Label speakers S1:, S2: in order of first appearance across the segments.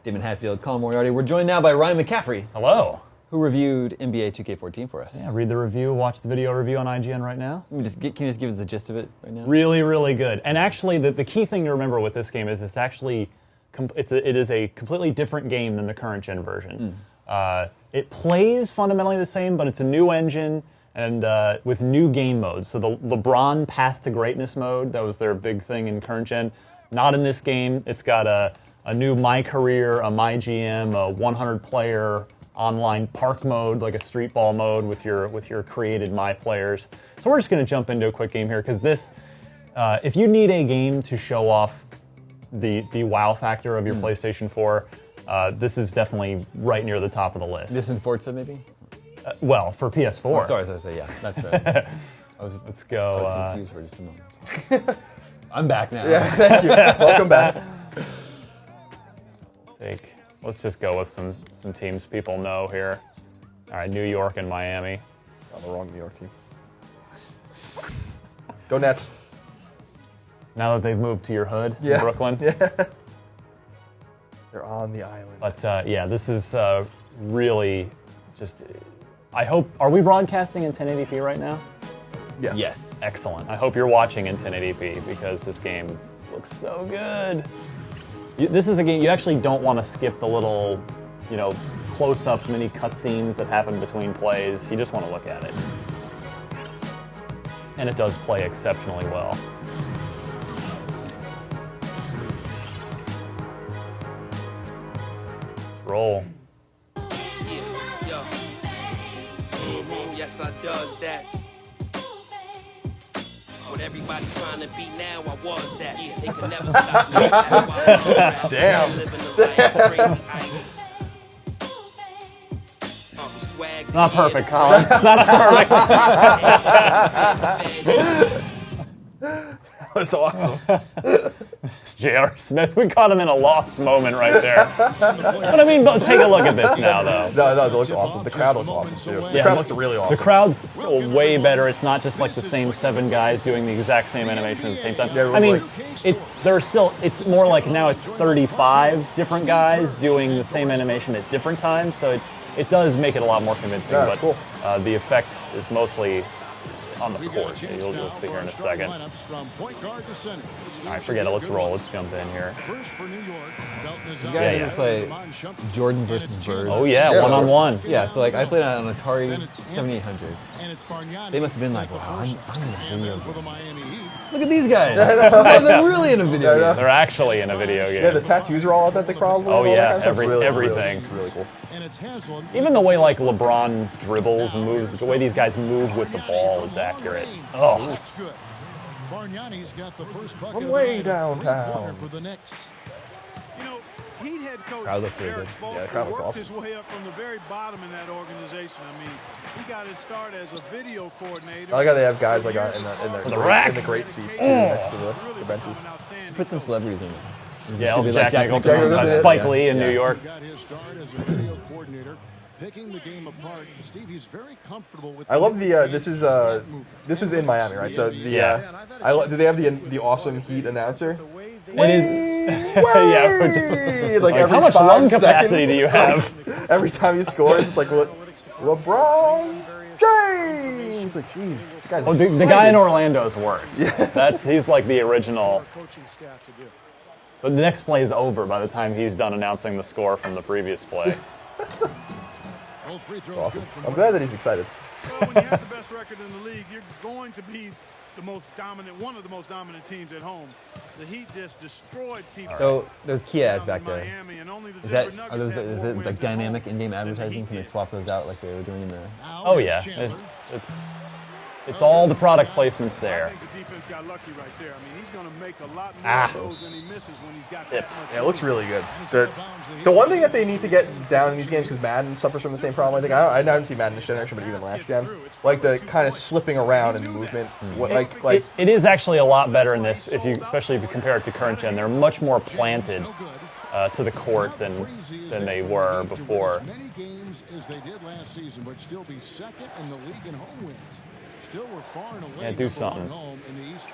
S1: Damon Hatfield, Colin Moriarty. We're joined now by Ryan McCaffrey.
S2: Hello.
S1: Who reviewed NBA 2K14 for us.
S2: Yeah, read the review, watch the video review on IGN right now.
S1: Can you just give us the gist of it right now?
S2: Really, really good. And actually, the key thing to remember with this game is it is a completely different game than the current gen version. It plays fundamentally the same, but it's a new engine and with new game modes. So the LeBron Path to Greatness mode, that was their big thing in current gen. Not in this game. It's got a new My Career, a My GM, a 100-player online park mode, like a street ball mode with your created My players. So we're just going to jump into a quick game here because this, if you need a game to show off the wow factor of your PlayStation 4, this is definitely right near the top of the list.
S1: This in Forza, maybe?
S2: Well, for PS4.
S1: Oh, sorry, yeah, that's right.
S2: Let's go.
S1: I was confused for just a moment. I'm back now.
S3: Yeah, thank you. Welcome back.
S2: Let's just go with some teams people know here. All right, New York and Miami.
S3: On the wrong New York team. Go Nets.
S2: Now that they've moved to your hood, in Brooklyn.
S3: Yeah. They're on the island.
S2: But yeah, this is really just. I hope. Are we broadcasting in 1080p right now?
S3: Yes.
S1: Yes.
S2: Excellent. I hope you're watching in 1080p because this game looks so good. This is a game you actually don't want to skip the little, close-up mini cutscenes that happen between plays. You just want to look at it. And it does play exceptionally well. Let's roll.
S4: Yes, I does that. What everybody trying to be now, I was that. They could never stop me.
S3: Damn.
S2: Not perfect, Colin. It's not perfect.
S3: That was awesome.
S2: It's J.R. Smith. We caught him in a lost moment right there. But I mean, take a look at this now, though.
S3: No, it looks awesome. The crowd looks awesome, too. The crowd looks really awesome.
S2: The crowd's way better. It's not just like the same 7 guys doing the exact same animation at the same time.
S3: Yeah,
S2: I mean, it's more like now it's 35 different guys doing the same animation at different times, so it does make it a lot more convincing.
S3: Yeah, that's
S2: but
S3: cool.
S2: The effect is mostly on the court. You'll see here in a second. All right, forget it. Let's roll. Let's jump in here.
S1: You guys ever play Jordan versus Bird?
S2: Oh yeah, one-on-one.
S1: Yeah, so I played on Atari 7800. They must have been like, wow, I'm in a video game. Look at these guys. They're really in a video game.
S2: They're actually in a video game.
S3: Yeah, the tattoos are all authentic, probably.
S2: Oh yeah,
S3: that kind of stuff.
S2: everything.
S3: Really cool.
S2: Even the way like LeBron dribbles and moves, the way these guys move with the ball is accurate. Oh.
S5: Looks good. Bargnani's got the first bucket
S3: From way downtown.
S5: for the Knicks.
S6: Heat head coach
S1: Crowd looks really
S6: Eric
S1: good.
S6: Spoelstra
S3: Yeah, the crowd looks
S6: worked
S3: awesome.
S6: his way up from the very bottom in that organization. I mean, he got his start as a video coordinator.
S3: I like how they have guys like in
S2: the rack.
S3: in the great seats too, next to the benches.
S1: Put some celebrities in it.
S2: Yeah,
S1: Should be
S2: Jack
S1: like
S2: Nicholson,
S3: Nicholson.
S2: Spike Lee in New York.
S5: Got his start as a video coordinator, picking the game apart. Steve, he's very comfortable with.
S3: I love the this is in Miami, right? So do they have the awesome Heat announcer?
S2: It is. Yeah, for just,
S3: like every
S2: how much
S3: 5
S2: lung capacity
S3: seconds,
S2: do you have?
S3: Every time he scores, it's like LeBron James. Like, jeez, the guy's
S2: Oh, the guy in Orlando is worse. Yeah. He's like the original.
S5: coaching staff to do.
S2: But the next play is over by the time he's done announcing the score from the previous play.
S5: All free throws
S3: awesome.
S5: good from
S3: I'm glad that he's excited.
S6: Well, when you have the best record in the league, you're going to be one of the most dominant teams at home. The Heat just destroyed people.
S1: So there's key ads back there.
S6: Miami, and only the
S1: Is that
S6: Denver
S1: are those,
S6: Nuggets had
S1: is
S6: more
S1: it
S6: wins
S1: like
S6: at home
S1: dynamic in-game
S6: than the
S1: advertising?
S6: Heat
S1: Can they
S6: did.
S1: swap those out like they were doing in the?
S5: Now
S2: Oh
S5: here's
S2: yeah,
S5: Chandler.
S2: it's all the product placements
S6: I
S2: there.
S6: think the defense got lucky right there. I mean, he's going to make a lot more
S2: Ah.
S6: of those than he misses when he's got
S2: Tipped.
S6: that much.
S3: Yeah, it looks really good. The one thing that they need to get down in these games, because Madden suffers from the same problem, I think. I didn't see Madden this generation, but even last gen, like the kind of slipping around and movement.
S2: It is actually a lot better in this, especially if you compare it to current gen. They're much more planted to the court than they were before.
S5: Many games as they did last season, but still be second in the league in home wins. Still, we're far and away.
S2: Yeah, do
S5: number one
S2: something.
S5: home in the East.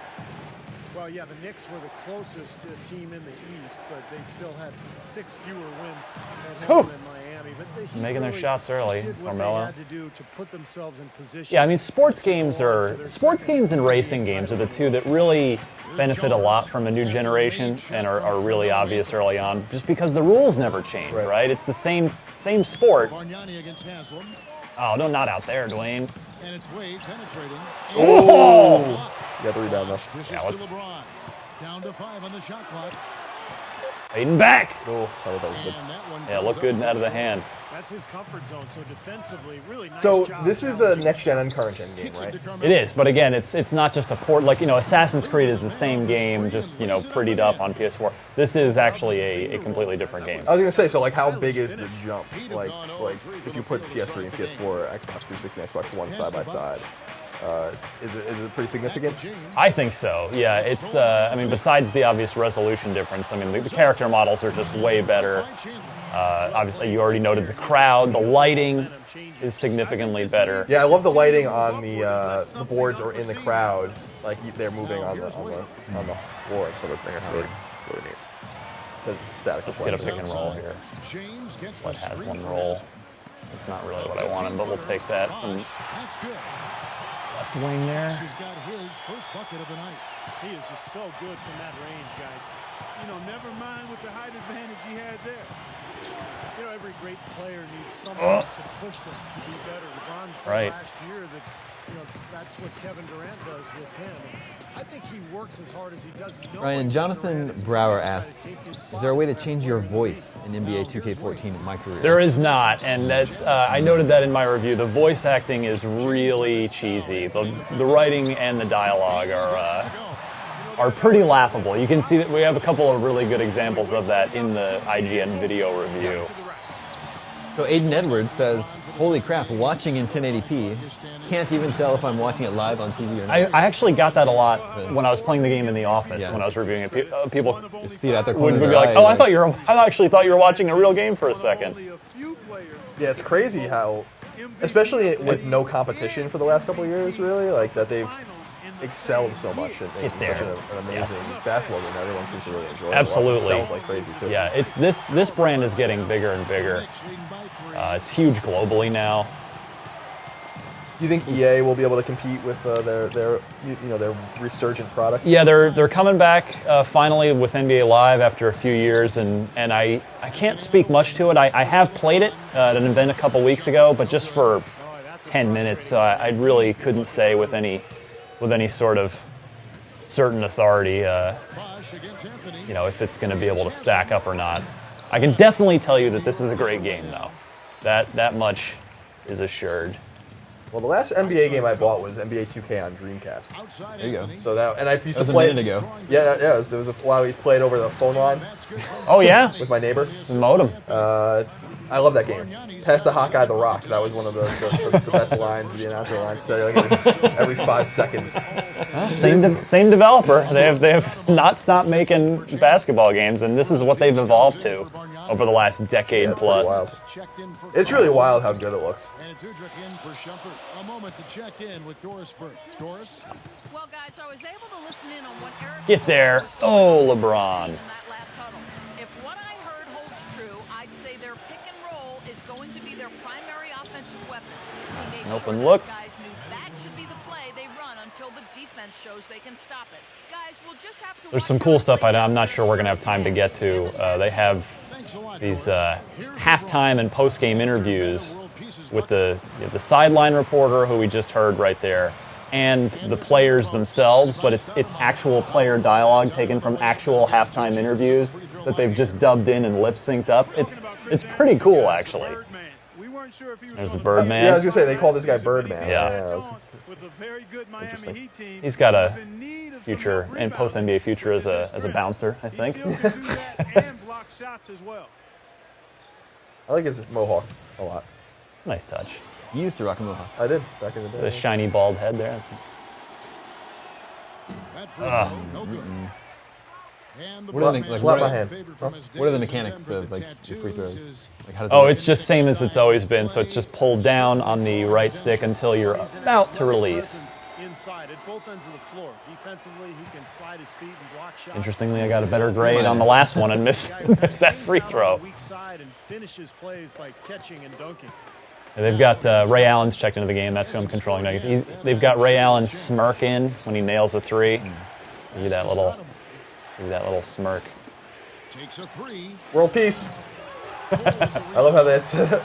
S7: Well, yeah, the Knicks were the closest team in the East, but they still had 6 fewer wins at home than Miami. But the Heat
S2: Making their
S7: really
S2: shots early,
S7: did what
S2: Carmelo.
S7: they had to do to put themselves in position.
S2: Yeah, I mean, sports games and racing games are the two that really benefit a lot from a new generation and are really obvious early on, just because the rules never change, right? It's the same sport.
S5: Bargnani against Haslam.
S2: Oh, no, not out there, Dwayne.
S5: And it's Wade penetrating.
S3: Oh! Got the rebound, though.
S5: This
S2: Yeah,
S5: is to LeBron. Down to 5 on the shot clock.
S2: Fading back.
S3: Oh, I thought that was good.
S5: And that one
S2: Yeah,
S5: goes
S2: looked good out of the hand.
S7: That's his comfort zone. So defensively, really nice
S3: So
S7: job
S3: this is a
S7: challenging.
S3: next-gen and current-gen game, right?
S2: It is, but again, it's not just a port. Like, Assassin's Creed is the same game, just, prettied up on PS4. This is actually a completely different game.
S3: I was gonna say, so like, how big is the jump? Like if you put PS3 and PS4, Xbox 360, and Xbox One side by side, is it pretty significant?
S2: I think so. Yeah, it's. I mean, besides the obvious resolution difference, I mean, the character models are just way better. Obviously, you already noted the crowd. The lighting is significantly better.
S3: Yeah, I love the lighting on the boards or in the crowd. Like they're moving on the floor and sort of thing. It's really neat. It's static.
S2: Let's get a pick and roll here. Let Haslam roll. It's not really what I wanted, but we'll take that from
S5: That's good.
S2: left wing there.
S5: He's got his first bucket of the night.
S7: He is just so good from that range, guys.
S6: Never mind with the height advantage he had there.
S7: Every great player needs someone to push them to be better. LeBron said last year that that's what Kevin Durant does with him. I think he works as hard as he does.
S1: Ryan, Jonathan Brower asks, is there a way to change your voice in NBA 2K14 in my career?
S2: There is not, and that's I noted that in my review. The voice acting is really cheesy. The writing and the dialogue are pretty laughable. You can see that we have a couple of really good examples of that in the IGN video review.
S1: So Aiden Edwards says, holy crap, watching in 1080p. Can't even tell if I'm watching it live on TV or not.
S2: I actually got that a lot when I was playing the game in the office.
S1: Yeah.
S2: When I was reviewing it, people
S1: See it out there.
S2: would be like, "Oh, I actually thought you were watching a real game for a second."
S3: Yeah, it's crazy how, especially with no competition for the last couple of years, really, like that they've excelled so much in such an amazing basketball game. Everyone seems to really enjoy it.
S2: Absolutely.
S3: It sells like crazy too.
S2: Yeah, it's this brand is getting bigger and bigger. It's huge globally now.
S3: Do you think EA will be able to compete with their resurgent product?
S2: Yeah, they're coming back finally with NBA Live after a few years, and I can't speak much to it. I have played it at an event a couple weeks ago, but just for 10 minutes, so I really couldn't say with any sort of certain authority, if it's going to be able to stack up or not. I can definitely tell you that this is a great game, though. That much is assured.
S3: Well, the last NBA game I bought was NBA 2K on Dreamcast.
S1: There you go.
S3: So I used to
S1: That was
S3: play
S1: a minute ago.
S3: Yeah, it was a while. We used to play it over the phone line
S2: Oh yeah,
S3: with my neighbor.
S2: the modem.
S3: I love that game. Pass the hot guy the rock. That was one of the best lines of the announcer lines. So like every 5 seconds.
S2: Same developer. They have not stopped making basketball games, and this is what they've evolved to over the last decade
S3: It's pretty
S2: plus.
S3: wild. It's really wild how good it looks.
S5: And it's Udrich in for Shumpert. A moment to check in with Doris Burke. Doris?
S8: Well, guys, I was able to listen in on what Eric
S2: Get there. Oh, LeBron.
S8: in that last huddle. If what I heard holds true, I'd say their pick and roll is going to be their primary offensive weapon. He made
S2: an open
S8: sure
S2: look.
S8: those guys knew that should be the play they run until the defense shows they can stop it. Guys, we'll just have to
S2: There's
S8: watch
S2: some
S8: how
S2: cool
S8: it
S2: stuff
S8: plays
S2: I'm
S8: out
S2: not sure we're going to have time to get to. They have these halftime and post-game interviews with the sideline reporter who we just heard right there, and the players themselves, but it's actual player dialogue taken from actual halftime interviews that they've just dubbed in and lip-synced up. It's pretty cool, actually. There's the Birdman.
S3: Yeah, I was gonna say they call this guy Birdman.
S2: Yeah.
S3: it was-
S2: Interesting. He's got a future and post-NBA future as a bouncer, I think.
S3: I like his mohawk a lot.
S2: It's a nice touch.
S1: You used to rock a mohawk.
S3: I did back in the day.
S2: The shiny bald head there.
S1: What are the,
S3: Slap my hand.
S1: what are the mechanics of your free throws? Like, how does
S2: Oh,
S1: it
S2: it's just same as it's always been. So it's just pulled down on the right stick until you're about to release.
S7: inside at both ends of the floor. Defensively, he can slide his feet and block shots.
S2: Interestingly, I got a better grade on the last one and missed that free throw.
S7: Weak side and finishes plays by catching and dunking.
S2: They've got Ray Allen's checked into the game. That's who I'm controlling. They've got Ray Allen smirk in when he nails a three. Give that little smirk.
S5: Takes a three.
S3: World peace. I love how that's
S5: The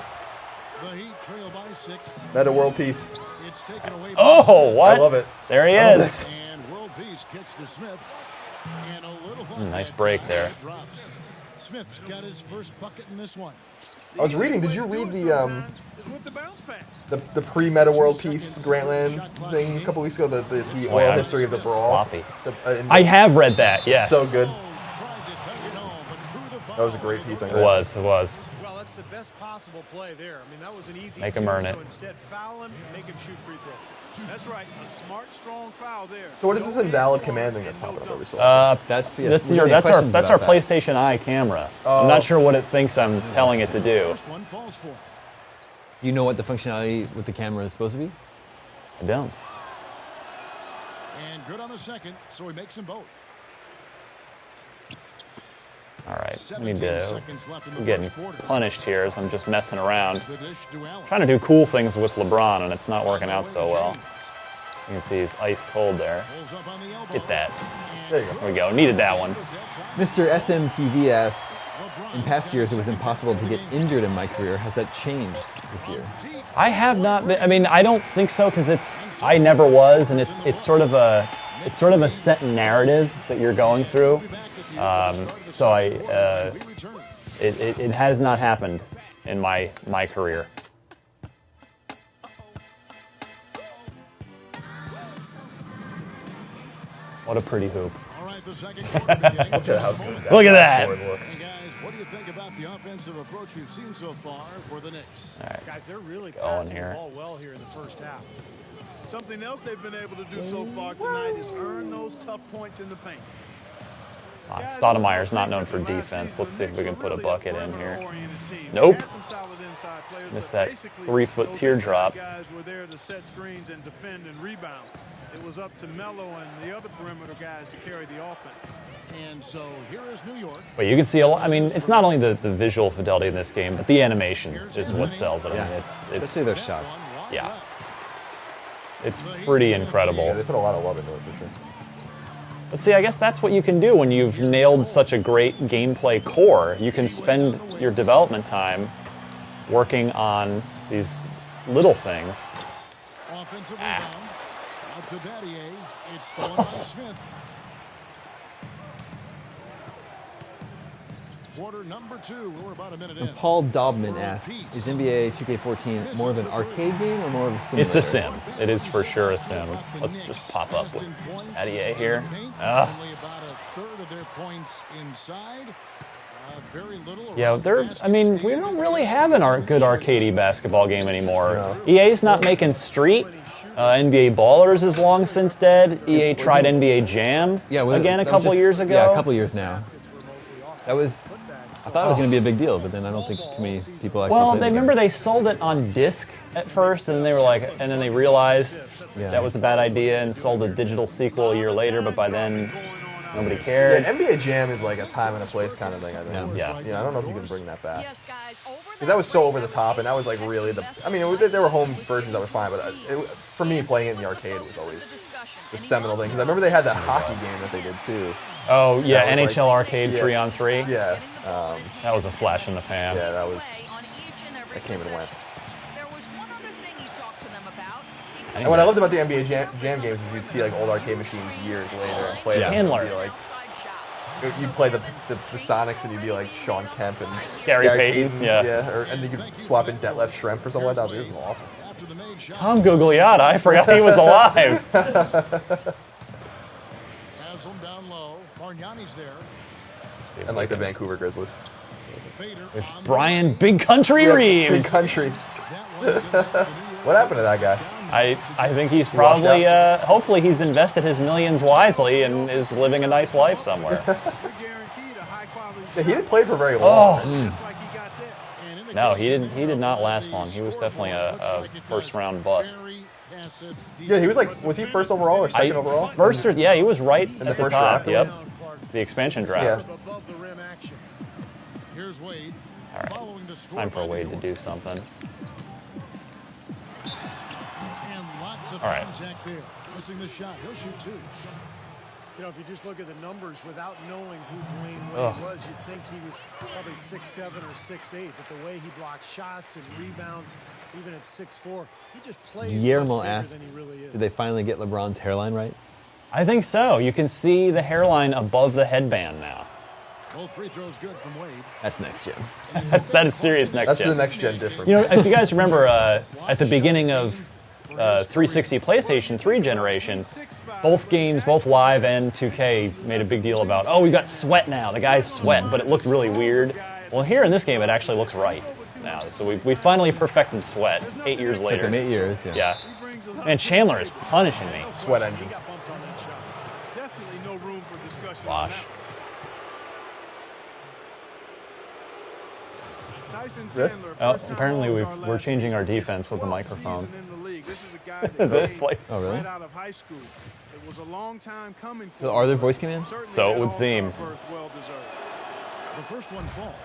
S5: Heat trail by 6.
S3: meta world peace.
S5: It's taken away by
S2: Oh,
S5: Smith.
S2: what?
S3: I love it.
S2: There he
S3: I love
S2: is.
S5: And world peace kicks to Smith. And a little
S2: Nice break there.
S5: drops. Smith's got his first bucket in this one.
S3: I was reading. Did you read
S6: Is with the bounce pass.
S3: the pre-meta world peace Grantland thing a couple weeks ago? The
S2: Oh,
S3: oral
S2: yeah.
S3: history of the brawl.
S2: Sloppy.
S3: And
S2: I have read that, yes.
S3: so good.
S5: Tried to dunk it home, but drew the foul.
S3: That was a great piece on
S2: It
S3: Grant.
S2: was.
S7: Well, that's the best possible play there. I mean, that was an easy
S2: Make him
S7: two,
S2: earn
S7: so
S2: it.
S7: instead foul him, make him shoot free throws.
S6: That's right. A smart, strong foul there.
S3: So what is this invalid command thing that's popping up every so often?
S1: That's
S2: That's our PlayStation Eye camera. I'm not sure what it thinks I'm telling it to do.
S5: First one falls for.
S1: Do you know what the functionality with the camera is supposed to be?
S2: I don't.
S5: And good on the second, so he makes them both.
S2: All right. I
S5: 17
S2: need to.
S5: seconds left in the
S2: I'm getting
S5: first quarter.
S2: punished here as I'm just messing around.
S5: The dish to Allen.
S2: Trying to do cool things with LeBron, and it's not working out so well. You can see he's ice cold there.
S5: Pulls up on the elbow.
S2: Get that.
S3: There you go.
S2: There we go. Needed that one.
S1: Mr. SMTV asks, in past years it was impossible to get injured in my career. Has that changed this year?
S2: I have not been. I mean, I don't think so because I never was, and it's sort of a set narrative that you're going through. So it has not happened in my career. What a pretty hoop.
S5: All right, the second quarter beginning.
S3: Look at how good
S2: Look at that.
S3: board looks.
S5: Guys, what do you think about the offensive approach we've seen so far for the Knicks?
S2: All right.
S7: Guys, they're really
S2: Going
S7: passing
S2: here.
S7: the ball well here in the first half.
S6: Something else they've been able to do so far tonight is earn those tough points in the paint.
S2: Stoudemire's not known for defense. Let's see if we can put a bucket in here. Nope. Missed that 3-foot teardrop.
S6: Guys were there to set screens and defend and rebound. It was up to Melo and the other perimeter guys to carry the offense.
S5: And so here is New York.
S2: But you can see a lot. I mean, it's not only the visual fidelity in this game, but the animation is what sells it. I mean, it's
S1: Especially those shots.
S2: yeah, it's pretty incredible.
S3: Yeah, they put a lot of love into it for sure.
S2: But see, I guess that's what you can do when you've nailed such a great gameplay core. You can spend your development time working on these little things.
S5: Offensive rebound. Out to Battier. It's stolen by Smith. Quarter number 2. We're about a minute in.
S1: Paul Dobman asks, is NBA 2K14 more of an arcade game or more of a simulator?
S2: It's a sim. It is for sure a sim. Let's just pop up with Battier here.
S5: Only about a third of their points inside. Very little.
S2: Yeah, I mean, we don't really have a good arcadey basketball game anymore. EA's not making Street. NBA Ballers is long since dead. EA tried NBA Jam again a couple years ago.
S1: Yeah, a couple years now. I thought it was going to be a big deal, but then I don't think too many people actually played the game.
S2: Remember they sold it on disc at first, and they were like, and then they realized that was a bad idea and sold a digital sequel a year later. But by then, nobody cared.
S3: Yeah, NBA Jam is like a time and a place kind of thing, I think.
S2: Yeah.
S3: I don't know if you can bring that back.
S8: Yes, guys, over
S3: Because that was so over the top, and that was like really I mean, there were home versions that were fine, but for me, playing it in the arcade was always the seminal thing. Because I remember they had that hockey game that they did too.
S2: Oh yeah,
S3: That was
S2: NHL
S3: like-
S2: Arcade
S3: yeah.
S2: 3-on-3.
S3: Yeah.
S2: That was a flash in the pan.
S3: Yeah, that
S8: that
S3: came and went.
S8: There was one other thing he talked to them about.
S3: And what I loved about the NBA Jam games is you'd see like old arcade machines years later and play them.
S2: Handler.
S3: And be like, you'd play the Sonics and you'd be like Sean Kemp and
S2: Gary Payton, yeah.
S3: and you could swap in Detlef Schrempf or something like that. This is awesome.
S2: Tom Gugliotta, I forgot he was alive.
S5: Has them down low. Bargnani's there.
S3: And like the Vancouver Grizzlies.
S5: Fader
S2: With
S5: on
S2: Brian Big Country
S3: Yeah,
S2: Reeves.
S3: Big country.
S5: that one's in there for New York.
S3: What happened to that guy?
S2: I think he's probably, hopefully he's invested his millions wisely and is living a nice life somewhere.
S6: You're guaranteed a high-quality
S3: Yeah, he didn't play for very long.
S6: just like he got there.
S5: And in the
S2: No,
S5: case
S2: he
S5: of
S2: did not
S5: the
S2: last long. He was definitely
S5: scoreboard,
S2: a
S5: looks like it
S2: first
S5: does
S2: round bust.
S5: very
S3: Yeah, he was like, was he first overall or second overall?
S2: First, yeah, he was right
S3: in
S2: at
S3: the first
S2: top.
S3: draft.
S2: Yep, the expansion draft.
S3: Yeah.
S5: Above the rim action. Here's Wade.
S2: All right,
S5: Following the score
S2: time for
S5: by
S2: Wade
S5: the
S2: to do something.
S5: And lots of
S2: All right.
S5: contact there. Missing the shot. He'll shoot 2.
S7: You know, if you just look at the numbers without knowing who Dwayne
S2: Ugh.
S7: Wade was, you'd think he was probably 6'7" or 6'8", but the way he blocks shots and rebounds, even at 6'4", he just plays
S1: Guillermo
S7: much bigger
S1: asked,
S7: than he really is.
S1: did they finally get LeBron's hairline right?
S2: I think so. You can see the hairline above the headband now.
S5: Both free throws good from Wade.
S1: That's next gen.
S2: That is serious next
S3: That's
S2: gen.
S3: the next gen difference.
S2: You know, if you guys remember at the beginning of 360 PlayStation 3 generation, both games, both live and 2K, made a big deal about, oh, we got sweat now. The guys sweat, but it looked really weird. Well, here in this game, it actually looks right now. So we finally perfected sweat 8 years
S1: Took
S2: later.
S1: him 8 years.
S2: Yeah. And Chandler is punishing me.
S3: Sweat engine.
S6: Definitely no room for discussion.
S2: Bosh.
S6: Tyson
S3: Really?
S6: Chandler,
S2: Oh,
S6: first time
S2: apparently
S6: All-Star
S2: we're
S6: last
S2: changing our
S6: season.
S2: defense with the
S6: 12th
S2: microphone.
S6: season in the league. This is a guy that
S2: The
S6: came
S2: flight-
S1: Oh, really?
S6: right out of high school. It was a long time coming for
S1: So are there
S6: him,
S1: voice
S6: but
S1: commands?
S6: certainly
S2: So it
S6: that
S2: would
S6: All-Star
S2: seem.
S6: berth well deserved.
S5: The first one falls.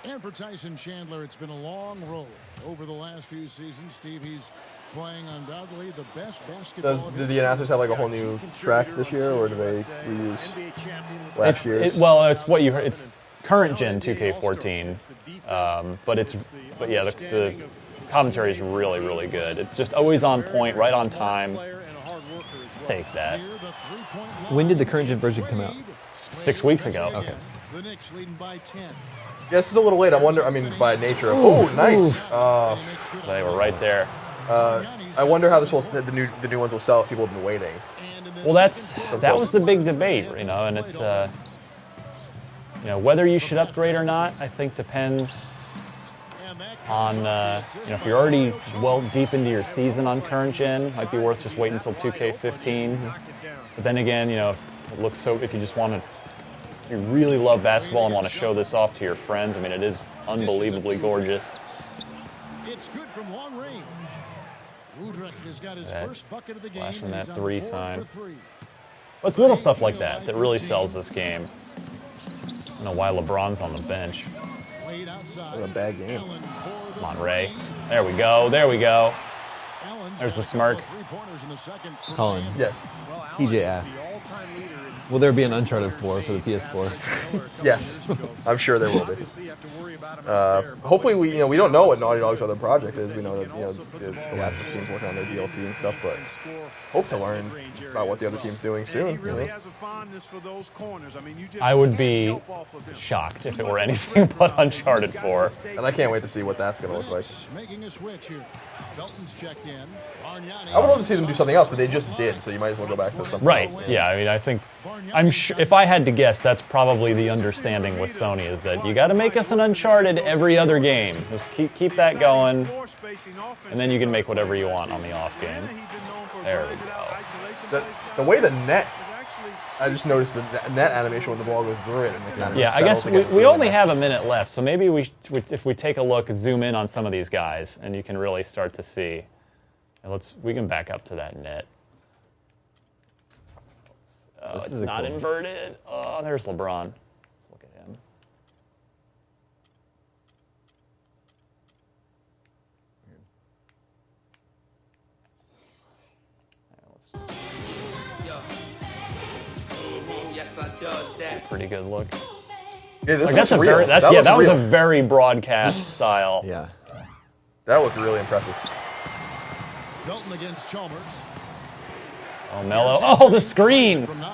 S5: And for Tyson Chandler, it's been a long road over the last few seasons. Steve, he's playing undoubtedly the best basketball.
S3: Did the announcers have like a whole new track this year, or do they reuse last year's?
S2: Well, it's what you heard. It's current gen 2K14, but yeah, the commentary is really, really good. It's just always on point, right on time. Take that.
S1: When did the current gen version come out?
S2: 6 weeks ago.
S1: Okay.
S5: The Knicks leading by 10.
S3: Yeah, this is a little late. I wonder. I mean, by nature. Oh, nice.
S2: They were right there.
S3: I wonder how the new ones will sell if people have been waiting.
S2: Well, that was the big debate, you know, and it's whether you should upgrade or not. I think depends on if you're already well deep into your season on current gen, might be worth just waiting until 2K15. But then again, it looks so. If you just want to, if you really love basketball and want to show this off to your friends, I mean, it is unbelievably gorgeous.
S5: It's good from long range. Udrich has got his first bucket of the game.
S2: Flashing that
S5: He's on
S2: 3
S5: board
S2: sign.
S5: for 3.
S2: But it's little stuff like that that really sells this game. I don't know why LeBron's on the bench.
S5: Wade outside.
S3: What a bad game.
S5: Allen for the
S2: Come on, Ray. There we go. There we go.
S5: Allen's
S2: There's the
S5: got a
S2: smirk.
S5: couple of 3-pointers in the second.
S1: Colin,
S3: Yes.
S1: TJ asks, will there be an Uncharted 4 for the PS4?
S3: Yes. I'm sure there will be. Hopefully, we don't know what Naughty Dog's other project is. We know that the Last of Us team's working on their DLC and stuff, but hope to learn about what the other team's doing soon.
S6: He really has a fondness for those corners. I mean, you just
S2: I would
S6: can't
S2: be
S6: help off of him.
S2: shocked if it were anything but Uncharted 4.
S3: And I can't wait to see what that's going to look like.
S5: Making a switch here. Felton's checked in.
S3: I would love to see them do something else, but they just did, so you might as well go back to something
S2: Right.
S3: else.
S2: Yeah. I mean, I'm sure. If I had to guess, that's probably the understanding with Sony is that you got to make us an Uncharted every other game. Just keep that going, and then you can make whatever you want on the off game. There we go.
S3: The way the net, I just noticed the net animation when the ball goes through it. And it kind of
S2: Yeah, I guess
S3: settles again. It's
S2: we
S3: really
S2: only
S3: nice.
S2: have a minute left, so maybe if we take a look, zoom in on some of these guys, and you can really start to see. And we can back up to that net. Oh,
S1: This
S2: it's
S1: is a
S2: not
S1: cool one.
S2: inverted. Oh, there's LeBron. Let's look at him.
S4: Yes, I does that.
S2: Pretty good look.
S3: Yeah, this
S2: Like, that's
S3: looks
S2: a
S3: real.
S2: very
S3: That
S2: that was
S3: looks
S2: a
S3: real.
S2: very broadcast style.
S1: Yeah.
S3: That looked really impressive.
S5: Felton against Chalmers.
S2: Oh, Melo. Oh, the screen.
S5: From 9.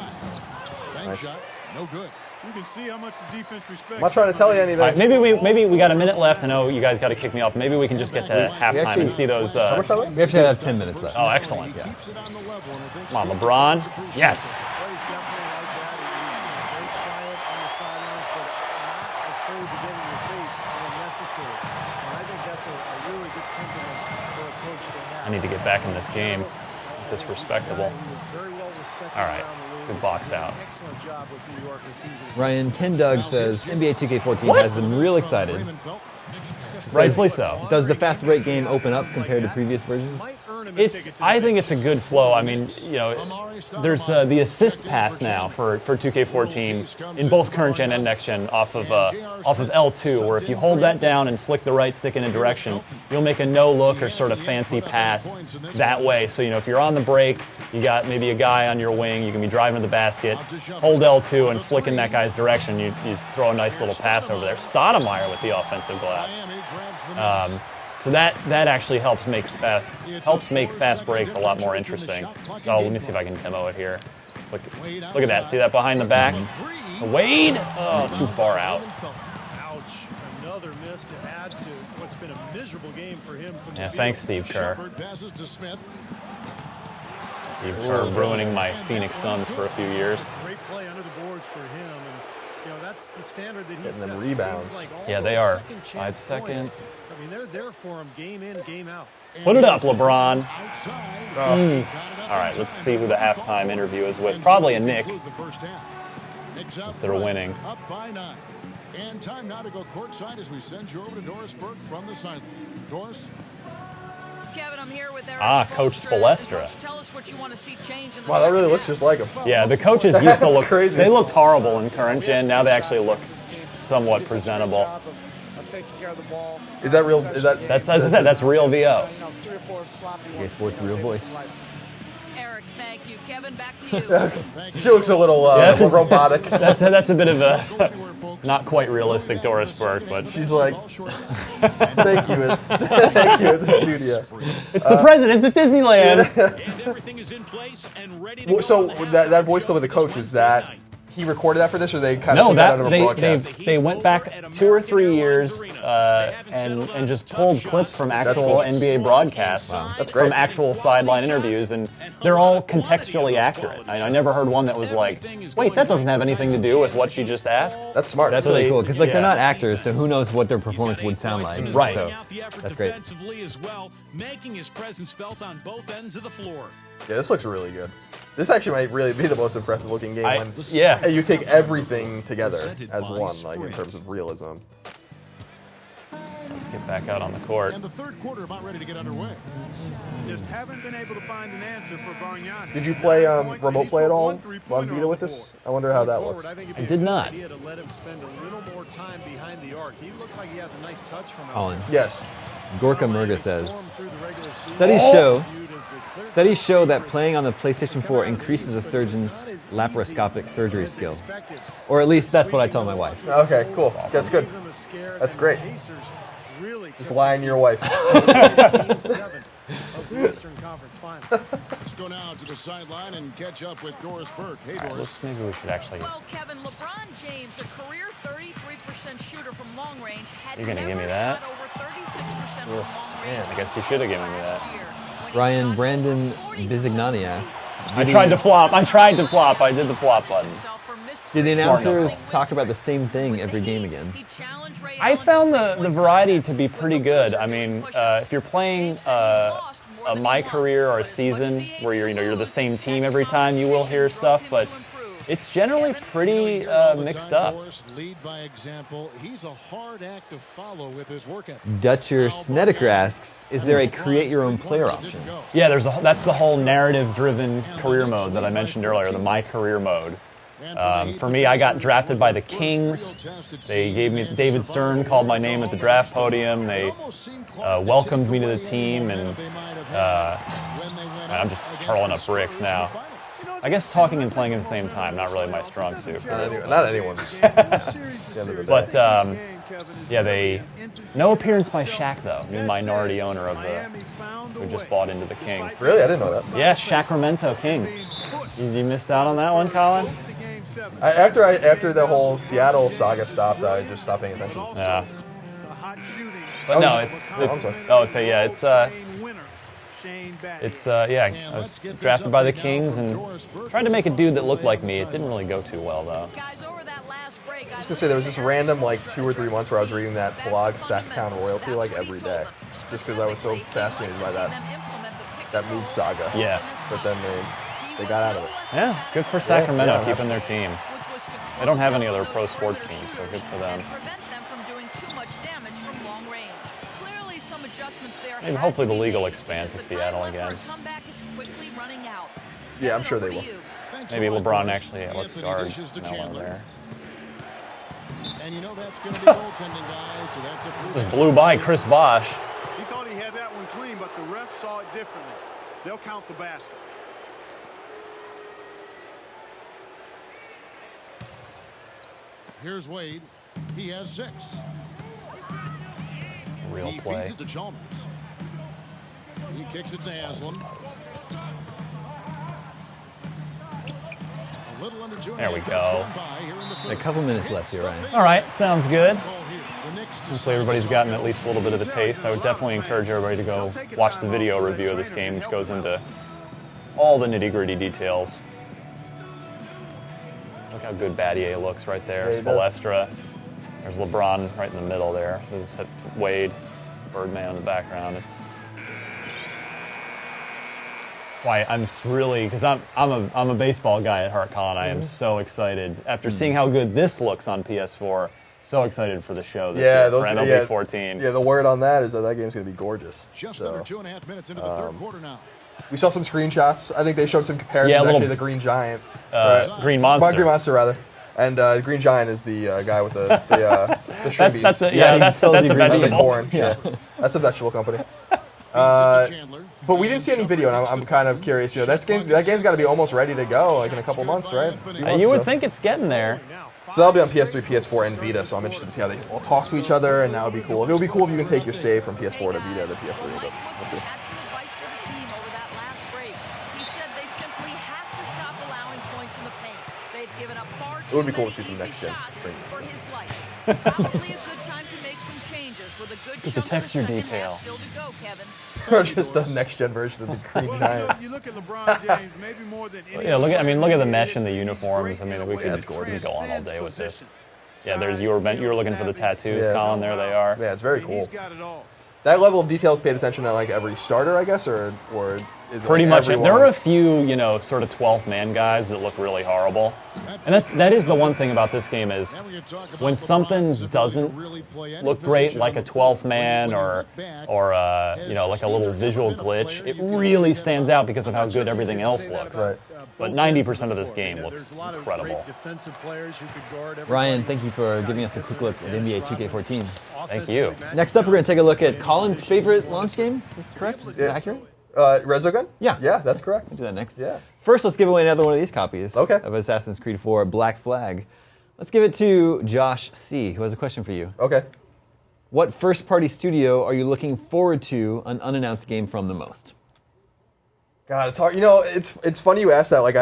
S5: Bank
S3: Nice.
S5: shot. No good.
S6: You can see how much the defense respects.
S3: I'm not trying to tell you anything.
S2: All right, maybe we got a minute left. I know you guys got to kick me off. Maybe we can just get to halftime
S1: actually-
S2: and see those.
S3: How much time?
S1: We actually have 10 minutes left.
S2: Oh, excellent.
S1: Yeah.
S5: Keeps it on the level, and I think
S2: Come on,
S5: Steve
S2: LeBron.
S5: appreciates
S2: Yes.
S7: Plays definitely like that. He's very quiet on the sidelines, but not afraid to get in your face when necessary. And I think that's a really good temperament for a coach to have.
S2: I need to get back in this game. This respectable.
S7: He was very well respected
S2: All right,
S7: around the league.
S2: good box out.
S7: Excellent job with New York this season.
S1: Ryan, Ken Doug says NBA 2K14 has them real excited.
S5: Raymond Felton.
S2: Rightfully so.
S1: Does the fast break game open up compared to previous versions?
S7: Might earn
S2: I think it's a good flow. I mean, you know, there's the assist pass now for 2K14 in both current gen and next gen off of L2, where if you hold that down and flick the right stick in a direction, you'll make a no look or sort of fancy pass that way. So, you know, if you're on the break, you got maybe a guy on your wing, you can be driving to the basket, hold L2 and flick in that guy's direction, you throw a nice little pass over there. Stoudemire with the offensive glass. So that actually helps make fast breaks a lot more interesting. So let me see if I can demo it here. Look at that. See that behind the back? Wade? Oh, too far out.
S7: Ouch. Another miss to add to what's been a miserable game for him from the field.
S2: Thanks, Steve Kerr. Steve Kerr ruining my Phoenix Suns for a few years.
S7: Great play under the boards for him. And, you know, that's the standard that he
S3: Getting
S7: sets.
S3: them rebounds.
S7: Like
S2: Yeah, they are.
S7: second
S2: 5
S7: chance
S2: seconds.
S7: points. I mean, they're there for him game in, game out.
S2: Put it up, LeBron. All right, let's see who the halftime interview is with. Probably a Nick. They're winning.
S5: Up by 9. And time now to go courtside as we send you over to Doris Burke from the sideline. Doris?
S8: Kevin, I'm here with Eric
S2: Coach Spoelstra.
S8: Coach, tell us what you want to see change in the
S3: Wow, that really
S8: second
S3: looks
S8: half.
S3: just like him.
S2: Yeah, the coaches used to look
S3: crazy.
S2: They looked horrible in current gen. Now they actually look somewhat presentable.
S3: Is that real? Is that?
S2: That's, as I said, that's real VO.
S1: Guess work real voice.
S8: Eric, thank you. Kevin, back to you.
S3: She looks a little robotic.
S2: That's a bit of a not quite realistic Doris Burke, but
S3: She's like, thank you at the studio.
S2: it's the president's at Disneyland.
S9: And everything is in place and ready to
S3: So
S9: go.
S3: that voice clip of the coach, was that he recorded that for this, or they kind of took that out of a broadcast?
S2: they went back 2 or 3 years and just pulled clips from actual
S3: cool.
S2: NBA broadcasts,
S3: That's great.
S2: from actual sideline interviews, and they're all contextually accurate. I never heard one that was like, wait, that doesn't have anything to do with what you just asked.
S3: That's smart.
S1: That's really
S2: They-
S1: cool because like they're
S2: yeah.
S1: not actors, so who knows what their performance would sound like.
S2: Right.
S1: So that's great.
S9: Defensively as well, making his presence felt on both ends of the floor.
S3: Yeah, this looks really good. This actually might really be the most impressive looking game when
S2: yeah.
S3: you take everything together as one, like in terms of realism.
S2: Let's get back out on the court.
S5: And the third quarter about ready to get underway.
S6: Just haven't been able to find an answer for Bargnani.
S3: Did you play remote play at all on Vita with this? I wonder how that looks.
S7: I think it'd
S2: I
S7: be a
S2: did
S7: good
S2: not.
S7: idea to let him spend a little more time behind the arc. He looks like he has a nice touch from out
S1: Colin.
S3: Yes.
S1: Gorka Murga says,
S7: through the regular season.
S1: Studies show that playing on the PlayStation 4 increases a surgeon's laparoscopic surgery skill. Or at least that's what I tell my wife.
S3: Okay, cool. That's good. That's great. Just lie on your wife.
S5: Let's go now to the sideline and catch up with Doris Burke. Hey,
S2: All right,
S5: Doris.
S2: maybe we should actually.
S8: Well, Kevin, LeBron James, a career 33% shooter from long range, had
S2: You're gonna
S8: never
S2: give me that?
S8: shot over 36% from long range.
S2: Man, I guess you should have given me that.
S8: last year, when he
S1: Ryan
S8: shot
S1: Brandon
S8: over
S1: Bizignani asks,
S2: I tried to flop. I did the flop button.
S1: did the
S2: Smart
S1: announcers
S2: enough.
S1: talk about the same thing every game again?
S2: I found the variety to be pretty good. I mean, if you're playing a My Career or a season where you're the same team every time, you will hear stuff, but it's generally pretty mixed up.
S5: Doris, lead by example. He's a hard act to follow with his work ethic.
S1: Dutcher Snedeker asks, is there a create your own player option?
S2: Yeah, that's the whole narrative-driven career mode that I mentioned earlier, the My Career mode. For me, I got drafted by the Kings. They gave me David Stern called my name at the draft podium. They welcomed me to the team, and I'm just hurling up bricks now. I guess talking and playing at the same time, not really my strong suit.
S3: Not anyone's. At the end of the day.
S2: But yeah, no appearance by Shaq though, new minority owner of who just bought into the Kings.
S3: Really? I didn't know that.
S2: Yeah, Sacramento Kings. You missed out on that one, Colin?
S3: After the whole Seattle saga stopped, I just stopped paying attention.
S2: Yeah. But no, I was drafted by the Kings and tried to make a dude that looked like me. It didn't really go too well though.
S8: Guys, over that last break,
S3: I was gonna say there was this random 2 or 3 months where I was reading that blog Sacktown Royalty every day, just because I was so fascinated by that move saga.
S2: Yeah.
S3: But then they got out of it.
S2: Yeah, good for Sacramento
S3: yeah.
S2: keeping their team. They don't have any other pro sports teams, so good for them.
S8: prevent them from doing too much damage from long range. Clearly, some adjustments adjustments there.
S2: Maybe hopefully the league will expand to Seattle again.
S8: Comeback is quickly running out.
S3: Yeah, I'm sure they will.
S2: Maybe LeBron actually lets guard Melo there.
S5: And you know that's going to be goaltending, guys, so that's a free
S2: Just blew by Chris Bosh.
S6: He thought he had that one clean, but the ref saw it differently. They'll count the basket.
S5: Here's Wade. He has 6.
S2: Real
S5: He
S2: play.
S5: feeds it to Chalmers. He kicks it to Haslam. A little under 2
S2: There we
S5: minutes
S2: go.
S5: going by here in the
S1: A
S5: third.
S1: couple minutes left here, Ryan.
S2: All right, sounds good.
S5: Call here. The Knicks
S2: Hopefully everybody's gotten at least a little bit of a taste. I would definitely encourage everybody to go watch the video review of this game, which goes into all the nitty-gritty details. Look how good Battier looks right there.
S3: Yeah, he does.
S2: Spoelstra. There's LeBron right in the middle there. There's Wade, Birdman in the background. It's why I'm really, because I'm a baseball guy at heart, Colin. I am so excited after seeing how good this looks on PS4. So excited for the show this year for MLB 14.
S3: Yeah, the word on that is that game's going to be gorgeous.
S5: Just under 2.5 minutes into the third quarter now.
S3: We saw some screenshots. I think they showed some comparisons.
S2: Yeah, a little-
S3: actually, the Green Giant,
S2: Green Monster.
S3: Green Monster rather, and Green Giant is the guy with the string bees.
S2: That's a
S3: Green
S2: vegetable.
S3: corn. Yeah, that's a vegetable company. But we didn't see any video, and I'm kind of curious. You know, that game's got to be almost ready to go, like in a couple months, right? A few months,
S2: You would
S3: so.
S2: think it's getting there.
S3: So that'll be on PS3, PS4, and Vita. So I'm interested to see how they all talk to each other, and that would be cool. It would be cool if you can take your save from PS4 to Vita to PS3, but we'll see.
S8: Had some advice for the team over that last break. He said they simply have to stop allowing points in the paint. They've given up far too
S3: It would be cool to
S8: many
S3: see some
S8: easy
S3: next-gen
S8: shots
S3: things.
S8: for his life. Probably a good time to make some changes with a good
S2: the
S8: chunk
S2: texture
S8: of the second
S2: detail.
S8: half still to go, Kevin.
S3: Or just the next-gen version of the Green Giant.
S6: You look at LeBron James, maybe more than any
S2: Yeah, look at the mesh and the
S6: He's
S2: uniforms. I
S6: great
S2: mean,
S6: in
S2: we
S6: a way
S2: could
S6: that
S2: go on all day with this.
S6: transcends
S2: Yeah, there's you were looking for the tattoos,
S3: Yeah.
S2: Colin. There they are.
S3: Yeah, it's very
S6: He's
S3: cool.
S6: got it all.
S3: That level of detail is paid attention to like every starter, I guess, or is it
S2: Pretty
S3: like
S2: much.
S3: everyone?
S2: There are a few, sort of 12th man guys that look really horrible, and that is the one thing about this game is when something doesn't look great, like a 12th man or like a little visual glitch, it really stands out because of how good everything else looks.
S3: Right.
S2: But 90% of this game looks incredible.
S1: Ryan, thank you for giving us a quick look at NBA 2K14.
S2: Thank you.
S1: Next up, we're going to take a look at Colin's favorite launch game. Is this correct? Is that
S3: Yes.
S1: accurate?
S3: Resogun?
S1: Yeah.
S3: Yeah, that's correct.
S1: We'll do that next.
S3: Yeah.
S1: First, let's give away another one of these copies
S3: Okay.
S1: of Assassin's Creed 4 Black Flag. Let's give it to Josh C., who has a question for you.
S3: Okay.
S1: What first-party studio are you looking forward to an unannounced game from the most?
S3: God, it's hard. It's funny you asked that. Like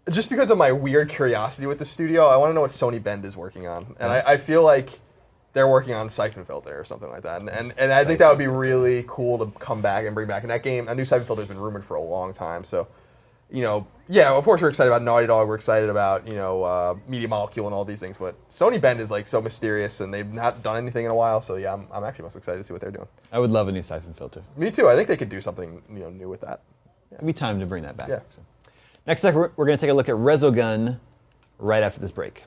S3: just because of my weird curiosity with the studio, I want to know what Sony Bend is working on, and I feel like they're working on Siphon Filter or something like that, and I think that would be really cool to come back and bring back. And that game, a new Siphon Filter has been rumored for a long time, so yeah, of course we're excited about Naughty Dog, we're excited about Media Molecule and all these things, but Sony Bend is like so mysterious, and they've not done anything in a while. So yeah, I'm actually most excited to see what they're doing.
S1: I would love a new Siphon Filter.
S3: Me too. I think they could do something new with that.
S1: It'd be time to bring that back.
S3: Yeah.
S1: So. Next up, we're going to take a look at Resogun right after this break.